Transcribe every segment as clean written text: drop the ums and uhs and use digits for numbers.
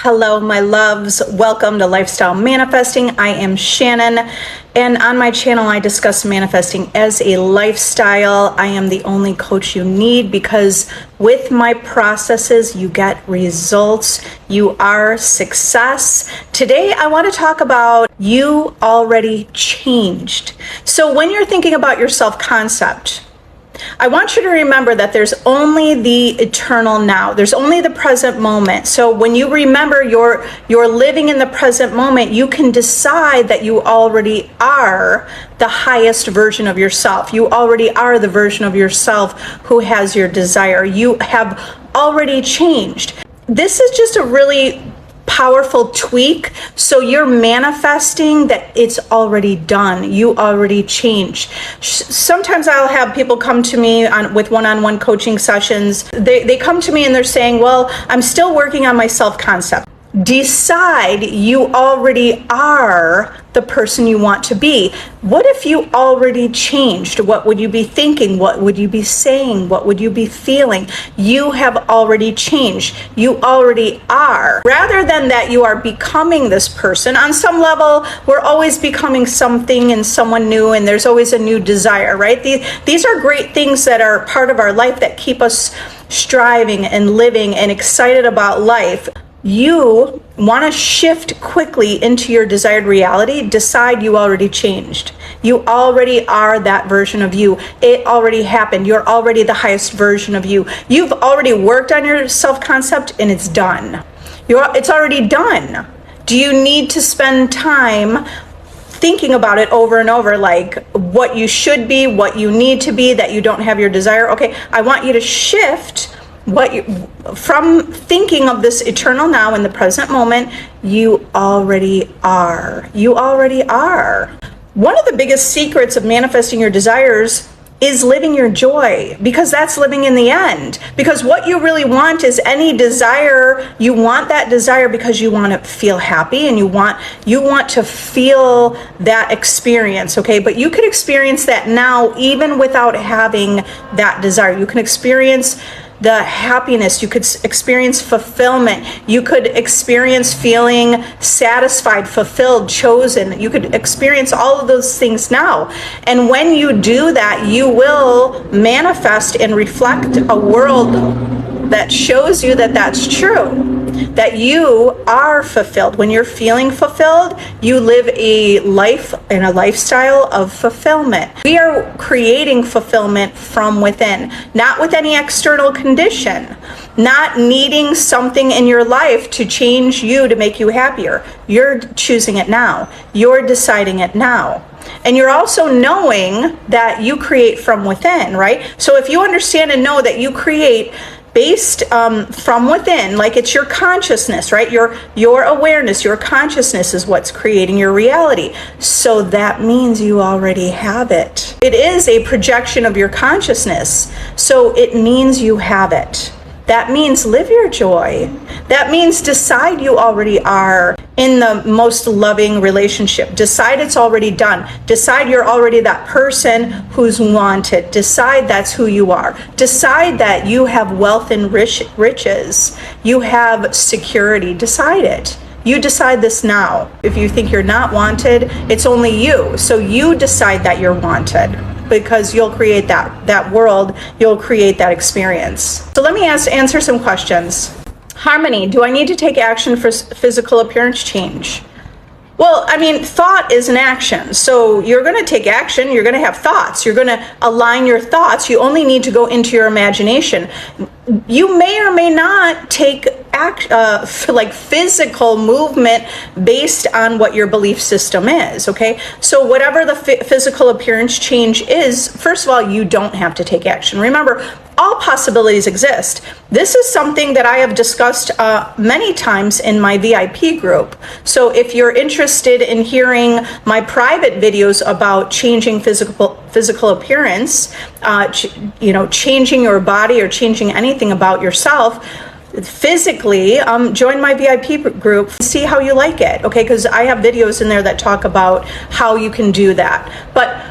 Hello, my loves. Welcome to Lifestyle Manifesting. I am Shannon, and on my channel, I discuss manifesting as a lifestyle. I am the only coach you need because with my processes, you get results. You are success. Today, I want to talk about you already changed. So when you're thinking about your self-concept, I want you to remember that there's only the eternal now. There's only the present moment. So when you remember you're living in the present moment, you can decide that you already are the highest version of yourself. You already are the version of yourself who has your desire. You have already changed. This is just a really powerful tweak. So you're manifesting that it's already done. You already changed. Sometimes I'll have people come to me with one-on-one coaching sessions. They come to me and they're saying, well, I'm still working on my self-concept. Decide you already are the person you want to be. What if you already changed? What would you be thinking? What would you be saying? What would you be feeling? You have already changed. You already are. Rather than that you are becoming this person, on some level, we're always becoming something and someone new, and there's always a new desire, right? These are great things that are part of our life that keep us striving and living and excited about life. You want to shift quickly into your desired reality. Decide you already changed. You already are that version of you. It already happened. You're already the highest version of you. You've already worked on your self-concept and it's done. It's already done. Do you need to spend time thinking about it over and over, like what you should be, what you need to be, that you don't have your desire? Okay, I want you to shift from thinking of this eternal now in the present moment. You already are. You already are. One of the biggest secrets of manifesting your desires is living your joy, because that's living in the end. Because what you really want is any desire. You want that desire because you want to feel happy and you want to feel that experience, okay? But you could experience that now even without having that desire. You can experience the happiness, you could experience fulfillment, you could experience feeling satisfied, fulfilled, chosen. You could experience all of those things now. And when you do that, you will manifest and reflect a world that shows you that that's true, that you are fulfilled. When you're feeling fulfilled, you live a life and a lifestyle of fulfillment. We are creating fulfillment from within, not with any external condition, not needing something in your life to change you to make you happier. You're choosing it now. You're deciding it now. And you're also knowing that you create from within, right? So if you understand and know that you create based from within, like it's your consciousness, right? Your awareness, your consciousness is what's creating your reality. So that means you already have it. It is a projection of your consciousness. So it means you have it. That means live your joy. That means decide you already are in the most loving relationship. Decide it's already done. Decide you're already that person who's wanted. Decide that's who you are. Decide that you have wealth and riches. You have security. Decide it. You decide this now. If you think you're not wanted, it's only you. So you decide that you're wanted, because you'll create that world, you'll create that experience. So let me answer some questions. Harmony, do I need to take action for physical appearance change? Well, I mean, thought is an action. So you're going to take action, you're going to have thoughts, you're going to align your thoughts. You only need to go into your imagination. You may or may not take like physical movement based on what your belief system is, okay? So whatever the physical appearance change is, first of all, you don't have to take action. Remember, all possibilities exist. This is something that I have discussed many times in my VIP group. So if you're interested in hearing my private videos about changing physical appearance, changing your body or changing anything about yourself physically, join my VIP group, see how you like it, okay? Because I have videos in there that talk about how you can do that. But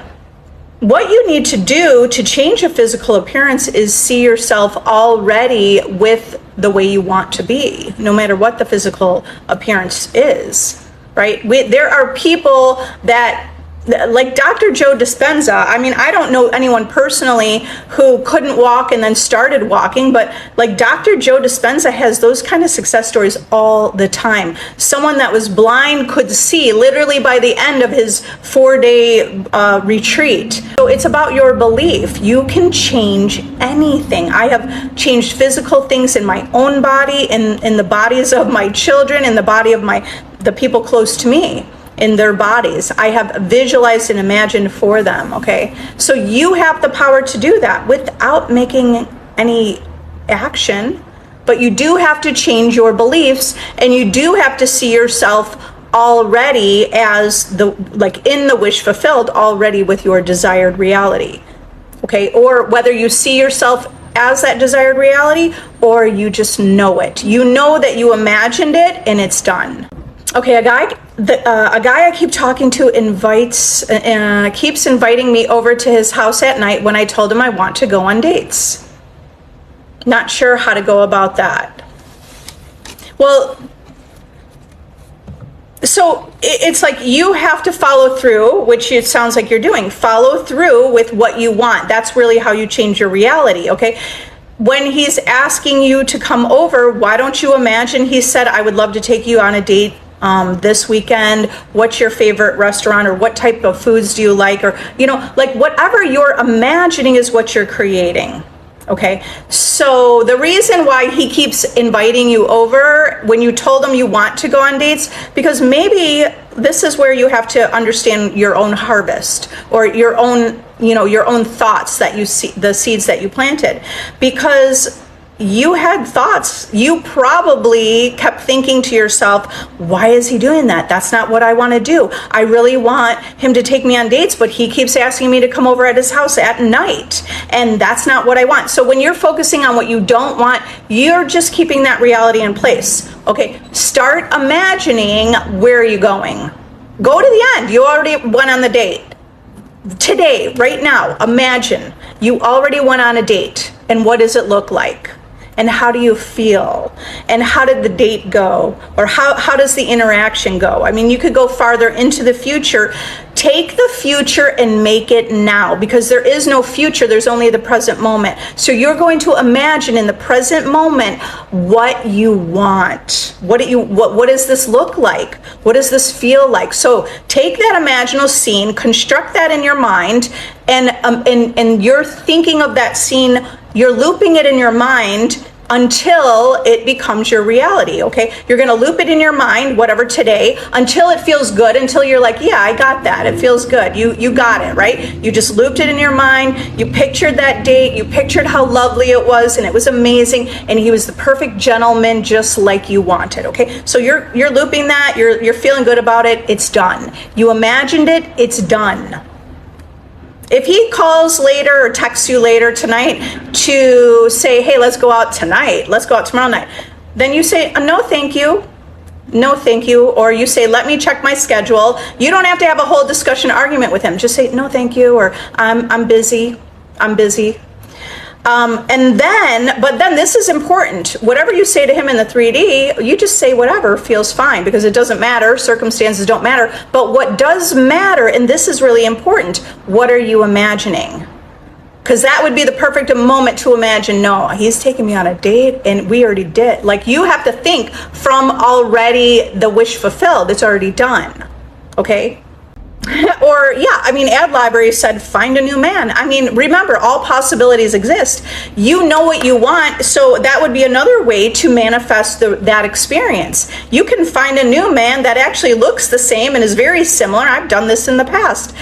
what you need to do to change a physical appearance is see yourself already with the way you want to be, no matter what the physical appearance is, right? There are people that, like Dr. Joe Dispenza. I mean, I don't know anyone personally who couldn't walk and then started walking, but like Dr. Joe Dispenza has those kind of success stories all the time. Someone that was blind could see literally by the end of his 4-day retreat. So it's about your belief. You can change anything. I have changed physical things in my own body, in the bodies of my children, in the body of the people close to me, in their bodies. I have visualized and imagined for them, okay? So you have the power to do that without making any action, but you do have to change your beliefs, and you do have to see yourself already as in the wish fulfilled, already with your desired reality, okay? Or whether you see yourself as that desired reality, or you just know it. You know that you imagined it and it's done. Okay, a guy I keep talking to keeps inviting me over to his house at night when I told him I want to go on dates. Not sure how to go about that. Well, so it's like you have to follow through, which it sounds like you're doing. Follow through with what you want. That's really how you change your reality, okay? When he's asking you to come over, why don't you imagine he said, I would love to take you on a date this weekend. What's your favorite restaurant, or what type of foods do you like? Or, like whatever you're imagining is what you're creating. Okay. So the reason why he keeps inviting you over when you told him you want to go on dates, because maybe this is where you have to understand your own harvest, or your own, your own thoughts that you see, the seeds that you planted, because you had thoughts. You probably kept thinking to yourself, why is he doing that? That's not what I want to do. I really want him to take me on dates, but he keeps asking me to come over at his house at night, and that's not what I want. So when you're focusing on what you don't want, you're just keeping that reality in place. Okay, start imagining where are you going. Go to the end. You already went on the date. Today, right now, imagine you already went on a date, and what does it look like? And how do you feel? And how did the date go? Or how does the interaction go? I mean, you could go farther into the future. Take the future and make it now, because there is no future. There's only the present moment. So you're going to imagine in the present moment what you want. What does this look like? What does this feel like? So take that imaginal scene, construct that in your mind, and you're thinking of that scene. You're looping it in your mind until it becomes your reality, okay? You're gonna loop it in your mind, whatever today, until it feels good, until you're like, yeah, I got that, it feels good. You got it, right? You just looped it in your mind, you pictured that date, you pictured how lovely it was, and it was amazing, and he was the perfect gentleman just like you wanted, okay? So you're looping that, you're feeling good about it, it's done. You imagined it, it's done. If he calls later or texts you later tonight to say, hey, let's go out tonight, let's go out tomorrow night, then you say, no, thank you. No, thank you. Or you say, let me check my schedule. You don't have to have a whole discussion argument with him. Just say, no, thank you. Or I'm busy. But then this is important. Whatever you say to him in the 3D, you just say whatever feels fine, because it doesn't matter. Circumstances don't matter. But what does matter, and this is really important, what are you imagining? Because that would be the perfect moment to imagine, no, he's taking me on a date and we already did. Like, you have to think from already the wish fulfilled. It's already done. Okay? Or, yeah, I mean, Ad Library said, find a new man. I mean, remember, all possibilities exist. You know what you want, so that would be another way to manifest that experience. You can find a new man that actually looks the same and is very similar. I've done this in the past.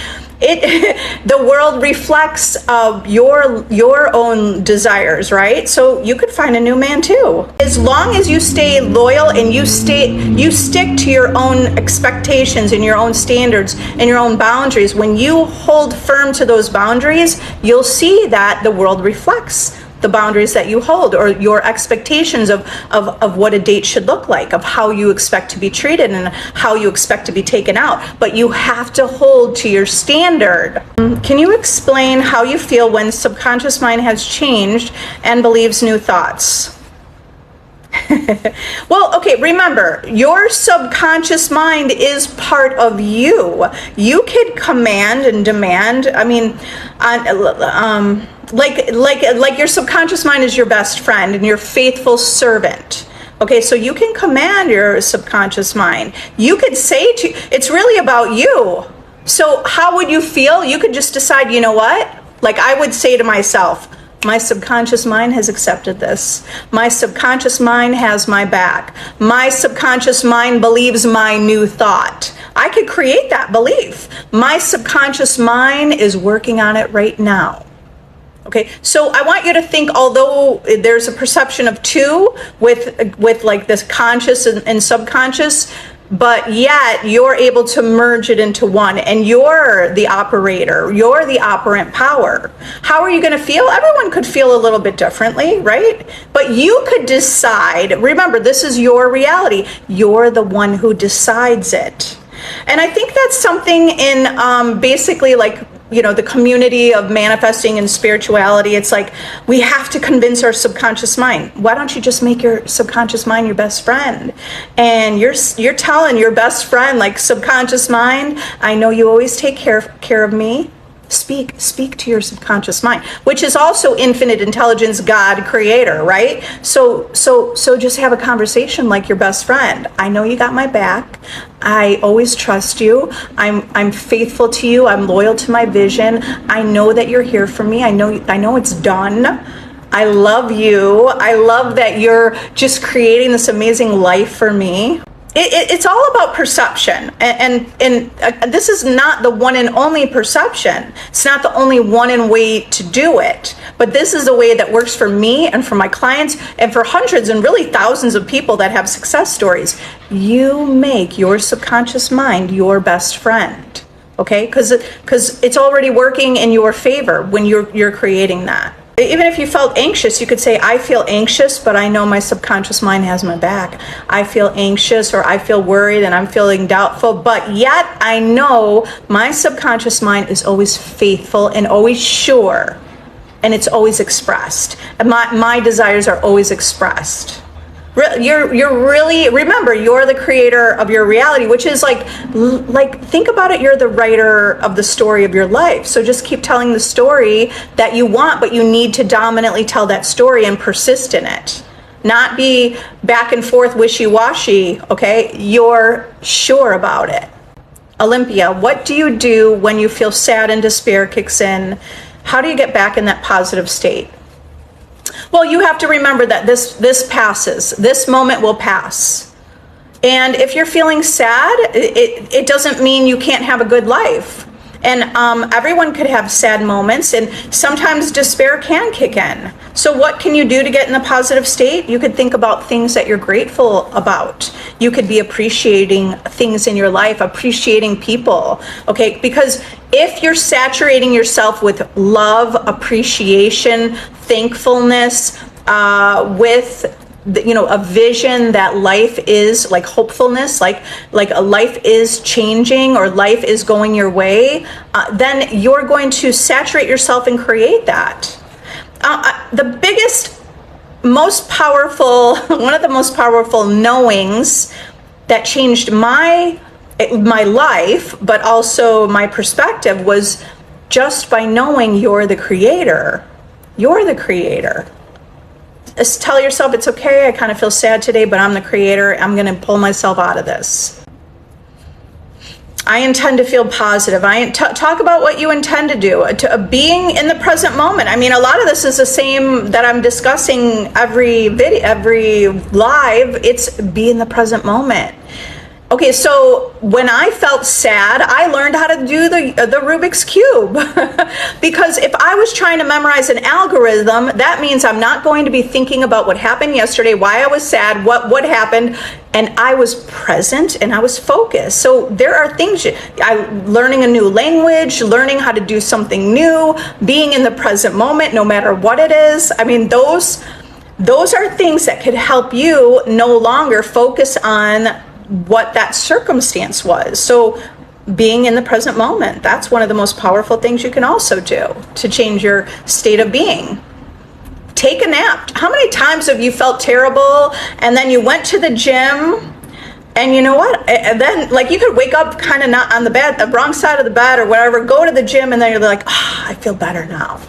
The world reflects your own desires, right? So you could find a new man too. As long as you stay loyal and you stick to your own expectations and your own standards and your own boundaries, when you hold firm to those boundaries, you'll see that the world reflects the boundaries that you hold, or your expectations of what a date should look like, of how you expect to be treated and how you expect to be taken out. But you have to hold to your standard. Can you explain how you feel when subconscious mind has changed and believes new thoughts? Well, okay, remember, your subconscious mind is part of you. You can command and demand. I mean, like your subconscious mind is your best friend and your faithful servant. Okay, so you can command your subconscious mind. You could say it's really about you. So how would you feel? You could just decide, you know what? Like I would say to myself, my subconscious mind has accepted this. My subconscious mind has my back. My subconscious mind believes my new thought. I could create that belief. My subconscious mind is working on it right now. Okay, so I want you to think, although there's a perception of two with like this conscious and subconscious, but yet you're able to merge it into one, and you're the operator, you're the operant power. How are you going to feel? Everyone could feel a little bit differently, right? But you could decide. Remember, this is your reality. You're the one who decides it. And I think that's something in basically like, you know, the community of manifesting and spirituality. It's like we have to convince our subconscious mind. Why don't you just make your subconscious mind your best friend? And you're telling your best friend, like, subconscious mind, I know you always take care of me. Speak to your subconscious mind, which is also infinite intelligence, God, creator, right? So just have a conversation like your best friend. I know you got my back. I always trust you. I'm faithful to you. I'm loyal to my vision. I know that you're here for me. I know it's done. I love you. I love that you're just creating this amazing life for me. It's all about perception, and this is not the one and only perception. It's not the only one and way to do it, but this is the way that works for me and for my clients and for hundreds and really thousands of people that have success stories. You make your subconscious mind your best friend, okay? Because it's already working in your favor when you're creating that. Even if you felt anxious, you could say, I feel anxious, but I know my subconscious mind has my back. I feel anxious, or I feel worried and I'm feeling doubtful, but yet I know my subconscious mind is always faithful and always sure, and it's always expressed. And my desires are always expressed. You're really, remember, you're the creator of your reality, which is like think about it, you're the writer of the story of your life. So just keep telling the story that you want, but you need to dominantly tell that story and persist in it. Not be back and forth wishy-washy, okay? You're sure about it. Olympia, what do you do when you feel sad and despair kicks in? How do you get back in that positive state? Well, you have to remember that this passes. This moment will pass. And if you're feeling sad, it doesn't mean you can't have a good life. And everyone could have sad moments, and sometimes despair can kick in. So what can you do to get in the positive state? You could think about things that you're grateful about. You could be appreciating things in your life, appreciating people, okay? Because if you're saturating yourself with love, appreciation, thankfulness, with a vision that life is like hopefulness, like a life is changing or life is going your way, then you're going to saturate yourself and create that. The biggest, most powerful, one of the most powerful knowings that changed my life, but also my perspective, was just by knowing you're the creator. You're the creator. Just tell yourself, it's okay, I kind of feel sad today, but I'm the creator. I'm going to pull myself out of this. I intend to feel positive. Talk about what you intend to do. Being in the present moment. I mean, a lot of this is the same that I'm discussing every live. It's be in the present moment. Okay, so when I felt sad, I learned how to do the Rubik's Cube. Because if I was trying to memorize an algorithm, that means I'm not going to be thinking about what happened yesterday, why I was sad, what happened, and I was present and I was focused. So there are things, learning a new language, learning how to do something new, being in the present moment, no matter what it is. I mean, those are things that could help you no longer focus on what that circumstance was. So being in the present moment, that's one of the most powerful things you can also do to change your state of being. Take a nap. How many times have you felt terrible and then you went to the gym and you know what? And then like you could wake up kind of not on the bed, the wrong side of the bed or whatever, go to the gym and then you're like, I feel better now.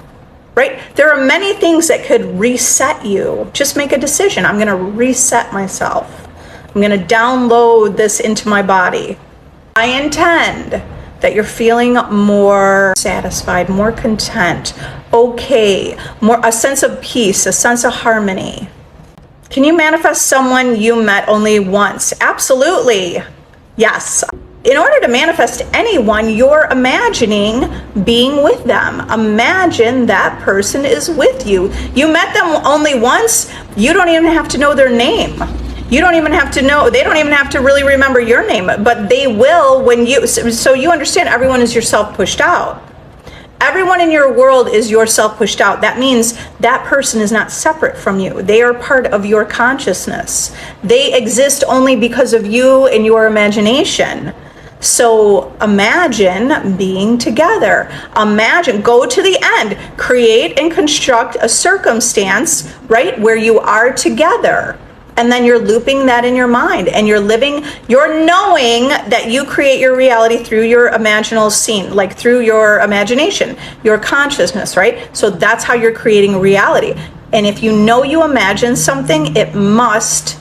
Right? There are many things that could reset you. Just make a decision. I'm going to reset myself. I'm going to download this into my body. I intend that you're feeling more satisfied, more content, okay, a sense of peace, a sense of harmony. Can you manifest someone you met only once? Absolutely. Yes. In order to manifest anyone, you're imagining being with them. Imagine that person is with you. You met them only once. You don't even have to know their name. You don't even have to know, they don't even have to really remember your name, but they will when you, so you understand everyone is yourself pushed out. Everyone in your world is yourself pushed out. That means that person is not separate from you. They are part of your consciousness. They exist only because of you and your imagination. So imagine being together. Imagine, go to the end, create and construct a circumstance, right, where you are together. And then you're looping that in your mind and you're knowing that you create your reality through your imaginal scene, like through your imagination, your consciousness, right? So that's how you're creating reality. And if you know you imagine something, it must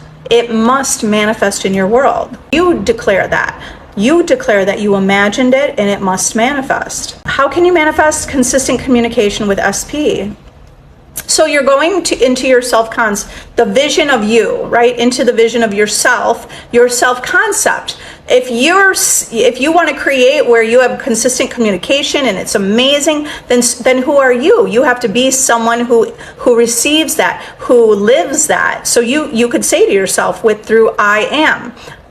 manifest in your world. You declare that. You declare that you imagined it and it must manifest. How can you manifest consistent communication with SP? So you're going into your the vision of you, right? Into the vision of yourself, your self-concept. If you want to create where you have consistent communication and it's amazing, then who are you? You have to be someone who receives that, who lives that. So you could say to yourself through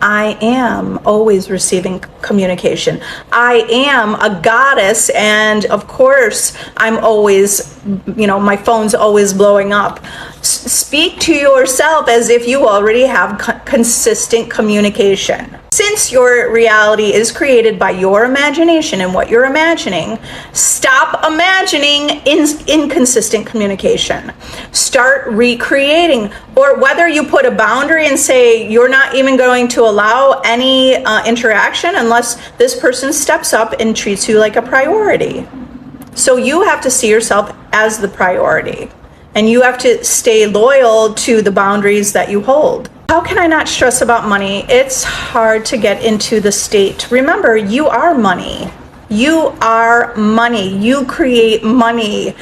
I am always receiving communication. I am a goddess, and of course, I'm always, my phone's always blowing up. Speak to yourself as if you already have consistent communication. Since your reality is created by your imagination and what you're imagining, stop imagining inconsistent communication. Start recreating, or whether you put a boundary and say you're not even going to allow any interaction unless this person steps up and treats you like a priority. So you have to see yourself as the priority, and you have to stay loyal to the boundaries that you hold. How can I not stress about money? It's hard to get into the state. Remember, you are money. You are money. You create money.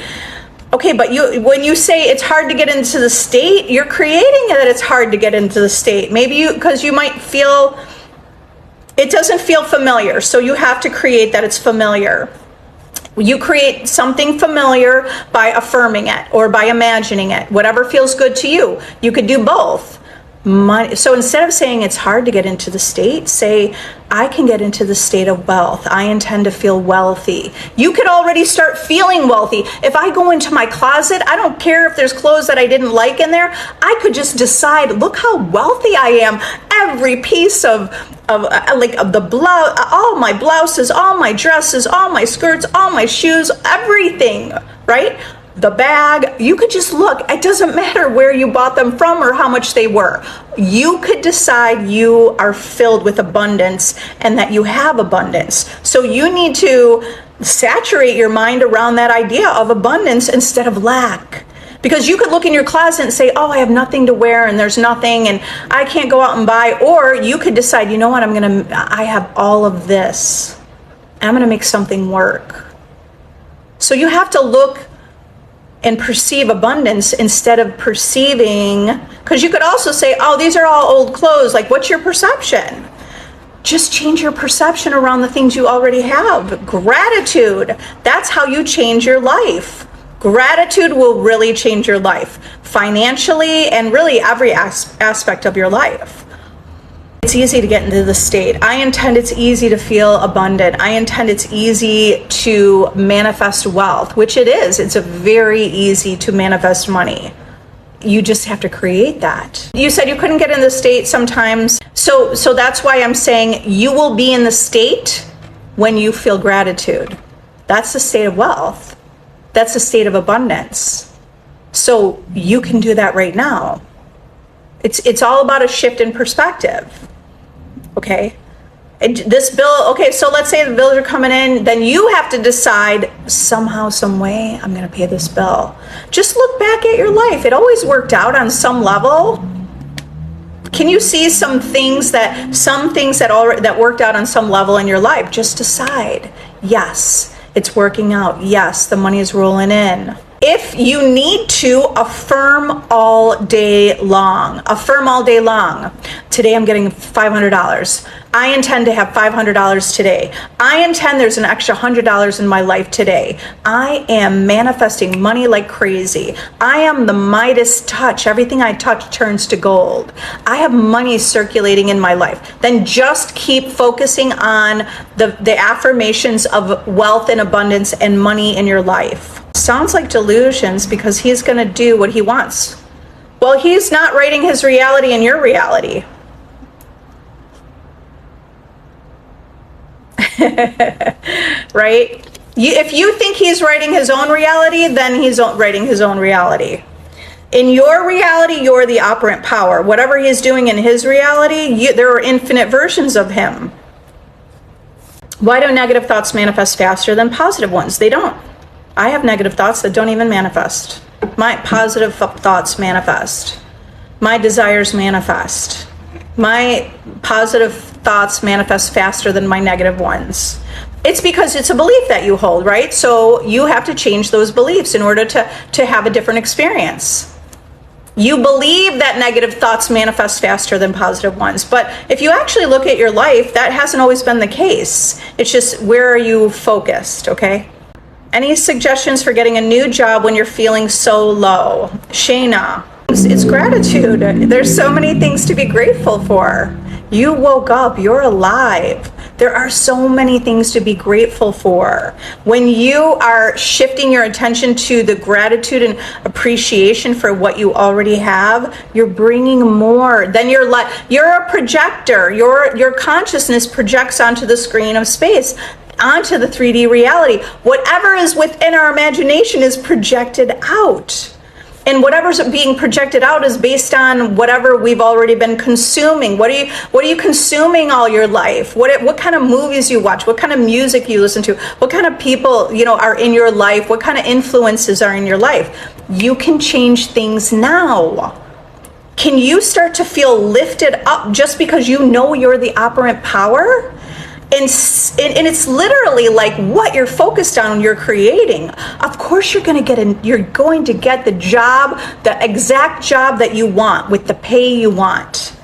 Okay, but when you say it's hard to get into the state, you're creating that it's hard to get into the state. Maybe because you might feel it doesn't feel familiar. So you have to create that it's familiar. You create something familiar by affirming it or by imagining it, whatever feels good to you. You could do both. So instead of saying it's hard to get into the state, say, I can get into the state of wealth. I intend to feel wealthy. You could already start feeling wealthy. If I go into my closet, I don't care if there's clothes that I didn't like in there. I could just decide, look how wealthy I am. Every piece of the blouse, all my blouses, all my dresses, all my skirts, all my shoes, everything, right? The bag, you could just look. It doesn't matter where you bought them from or how much they were. You could decide you are filled with abundance and that you have abundance. So you need to saturate your mind around that idea of abundance instead of lack. Because you could look in your closet and say, oh, I have nothing to wear and there's nothing and I can't go out and buy. Or you could decide, you know what, I have all of this. I'm going to make something work. So you have to look and perceive abundance instead of perceiving, because you could also say, oh, these are all old clothes. Like, what's your perception? Just change your perception around the things you already have. Gratitude, that's how you change your life. Gratitude will really change your life, financially and really every aspect of your life. It's easy to get into this state. I intend it's easy to feel abundant. I intend it's easy to manifest wealth, which it is. It's very easy to manifest money. You just have to create that. You said you couldn't get in the state sometimes. So that's why I'm saying you will be in the state when you feel gratitude. That's the state of wealth. That's the state of abundance. So you can do that right now. It's all about a shift in perspective. Okay? This bill, okay, so let's say the bills are coming in, then you have to decide somehow, some way, I'm going to pay this bill. Just look back at your life. It always worked out on some level. Can you see some things that worked out on some level in your life? Just decide, yes, it's working out. Yes, the money is rolling in. If you need to, affirm all day long. Affirm all day long. Today I'm getting $500. I intend to have $500 today. I intend there's an extra $100 in my life today. I am manifesting money like crazy. I am the Midas touch. Everything I touch turns to gold. I have money circulating in my life. Then just keep focusing on the affirmations of wealth and abundance and money in your life. Sounds like delusions because he's going to do what he wants. Well, he's not writing his reality in your reality. Right? If you think he's writing his own reality, then he's writing his own reality. In your reality, you're the operant power. Whatever he's doing in his reality, there are infinite versions of him. Why do negative thoughts manifest faster than positive ones? They don't. I have negative thoughts that don't even manifest. My positive thoughts manifest. My desires manifest. My positive thoughts manifest faster than my negative ones. It's because it's a belief that you hold, right? So you have to change those beliefs in order to have a different experience. You believe that negative thoughts manifest faster than positive ones. But if you actually look at your life, that hasn't always been the case. It's just, where are you focused, okay? Any suggestions for getting a new job when you're feeling so low? Shayna, it's gratitude. There's so many things to be grateful for. You woke up, you're alive. There are so many things to be grateful for. When you are shifting your attention to the gratitude and appreciation for what you already have, you're bringing more. Then you're a projector. Your consciousness projects onto the screen of space, onto the 3D reality. Whatever is within our imagination is projected out. And whatever's being projected out is based on whatever we've already been consuming. What are you consuming all your life? What kind of movies you watch? What kind of music you listen to? What kind of people, are in your life? What kind of influences are in your life? You can change things now. Can you start to feel lifted up just because you know you're the operant power? And it's literally like what you're focused on, you're creating. Of course you're going to get the job, the exact job that you want with the pay you want.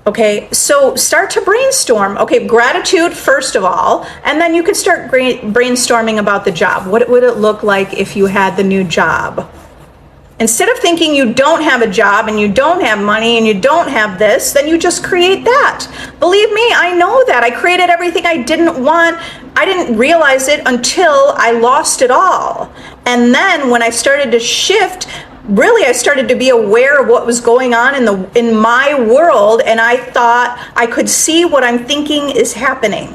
Okay, so start to brainstorm. Okay, gratitude first of all, and then you can start brainstorming about the job. What would it look like if you had the new job? Instead of thinking you don't have a job and you don't have money and you don't have this, then you just create that. Believe me, I know that. I created everything I didn't want. I didn't realize it until I lost it all. And then when I started to shift, really I started to be aware of what was going on in my world, and I thought I could see what I'm thinking is happening.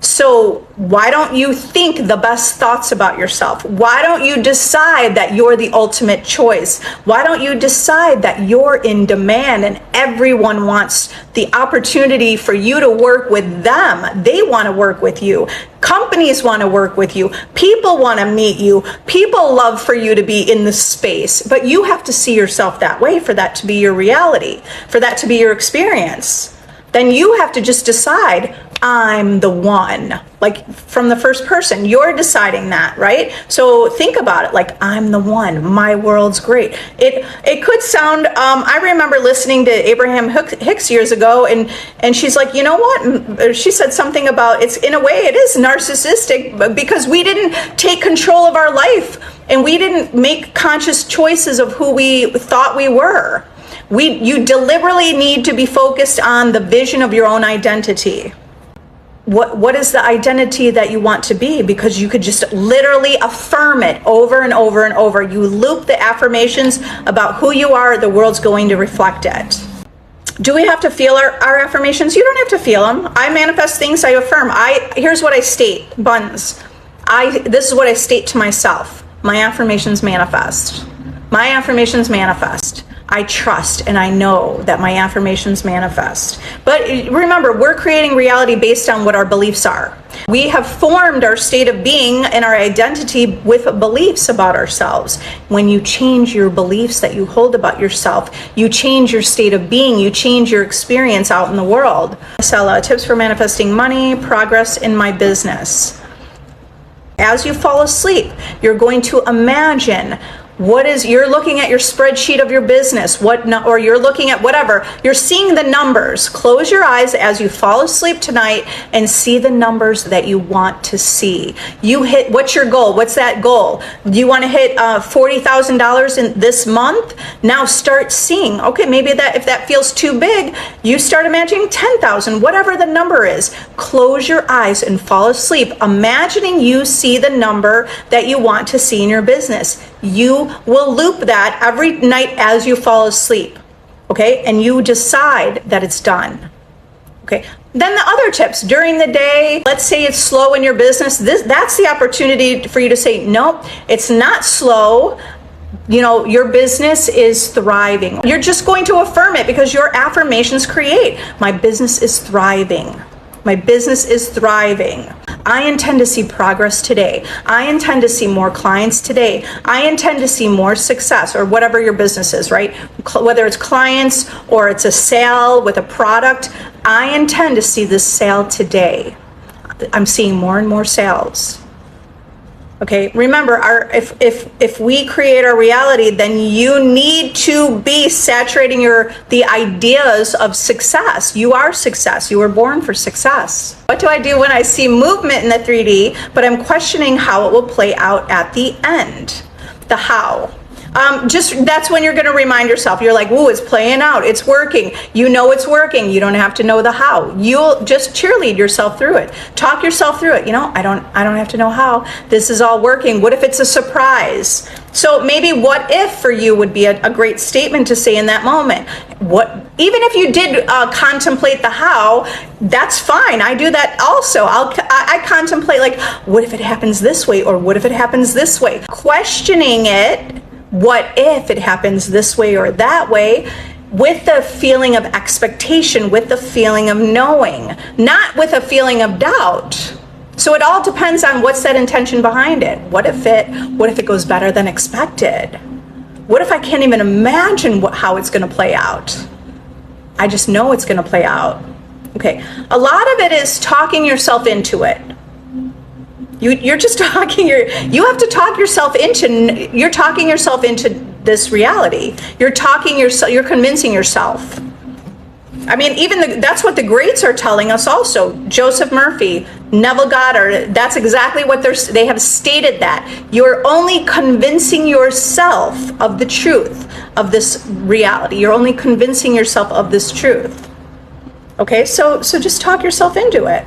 So why don't you think the best thoughts about yourself? Why don't you decide that you're the ultimate choice? Why don't you decide that you're in demand and everyone wants the opportunity for you to work with them? They want to work with you. Companies want to work with you. People want to meet you. People love for you to be in the space. But you have to see yourself that way for that to be your reality, for that to be your experience. Then you have to just decide, I'm the one, like from the first person, you're deciding that, right? So think about it, like, I'm the one, my world's great. It could sound, I remember listening to Abraham Hicks years ago, and she's like, you know what? She said something about, it's, in a way, it is narcissistic because we didn't take control of our life and we didn't make conscious choices of who we thought we were. You deliberately need to be focused on the vision of your own identity. What is the identity that you want to be? Because you could just literally affirm it over and over and over. You loop the affirmations about who you are, the world's going to reflect it. Do we have to feel our affirmations? You don't have to feel them. I manifest things, I affirm. Here's what I state, buns. This is what I state to myself. My affirmations manifest. My affirmations manifest. I trust and I know that my affirmations manifest. But remember, we're creating reality based on what our beliefs are. We have formed our state of being and our identity with beliefs about ourselves. When you change your beliefs that you hold about yourself, you change your state of being, you change your experience out in the world. Tips for manifesting money, progress in my business. As you fall asleep, you're going to imagine you're looking at your spreadsheet of your business, or you're looking at whatever, you're seeing the numbers. Close your eyes as you fall asleep tonight and see the numbers that you want to see. What's your goal? What's that goal? Do you want to hit $40,000 in this month? Now start seeing, okay, maybe if that feels too big, you start imagining 10,000, whatever the number is. Close your eyes and fall asleep, imagining you see the number that you want to see in your business. You will loop that every night as you fall asleep, okay? And you decide that it's done, okay? Then the other tips during the day, let's say it's slow in your business. That's the opportunity for you to say, nope, it's not slow. You know, your business is thriving. You're just going to affirm it because your affirmations create. My business is thriving. My business is thriving. I intend to see progress today. I intend to see more clients today. I intend to see more success, or whatever your business is, right? Whether it's clients or it's a sale with a product, I intend to see this sale today. I'm seeing more and more sales. Okay, remember, if we create our reality, then you need to be saturating the ideas of success. You are success. You were born for success. What do I do when I see movement in the 3D, but I'm questioning how it will play out at the end? The how. That's when you're going to remind yourself. You're like, ooh, it's playing out. It's working. You know it's working. You don't have to know the how. You'll just cheerlead yourself through it. Talk yourself through it. You know, I don't have to know how. This is all working. What if it's a surprise? So maybe what if for you would be a great statement to say in that moment. Even if you did contemplate the how, that's fine. I do that also. I contemplate, like, what if it happens this way, or what if it happens this way? Questioning it. What if it happens this way or that way, with the feeling of expectation, with the feeling of knowing, not with a feeling of doubt. So it all depends on what's that intention behind it. What if it goes better than expected? What if I can't even imagine how it's going to play out? I just know it's going to play out. Okay, a lot of it is talking yourself into it. You're just talking, you have to talk yourself into, you're talking yourself into this reality. You're convincing yourself. I mean, that's what the greats are telling us also. Joseph Murphy, Neville Goddard, that's exactly what they have stated, that you're only convincing yourself of the truth of this reality. You're only convincing yourself of this truth. Okay, so just talk yourself into it.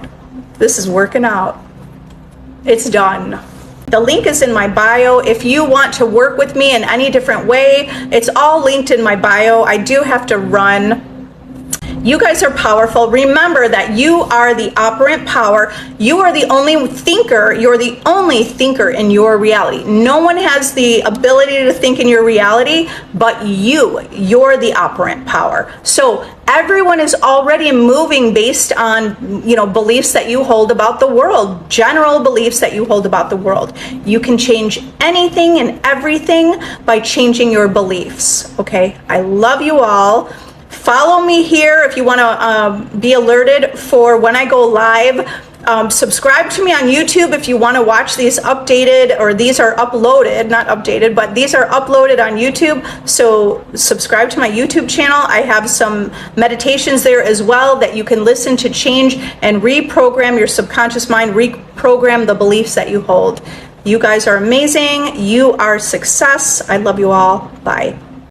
This is working out. It's done. The link is in my bio. If you want to work with me in any different way, it's all linked in my bio. I do have to run. You guys are powerful. Remember that you are the operant power. You are the only thinker. You're the only thinker in your reality. No one has the ability to think in your reality but you. You're the operant power. So everyone is already moving based on, beliefs that you hold about the world, general beliefs that you hold about the world. You can change anything and everything by changing your beliefs. Okay? I love you all. follow me here if you want to be alerted for when I go live. Subscribe to me on YouTube if you want to watch these updated, or these are uploaded, not updated, but these are uploaded on YouTube. So subscribe to my YouTube channel. I have some meditations there as well that you can listen to change and reprogram your subconscious mind, reprogram the beliefs that you hold. You guys are amazing. You are success. I love you all. Bye.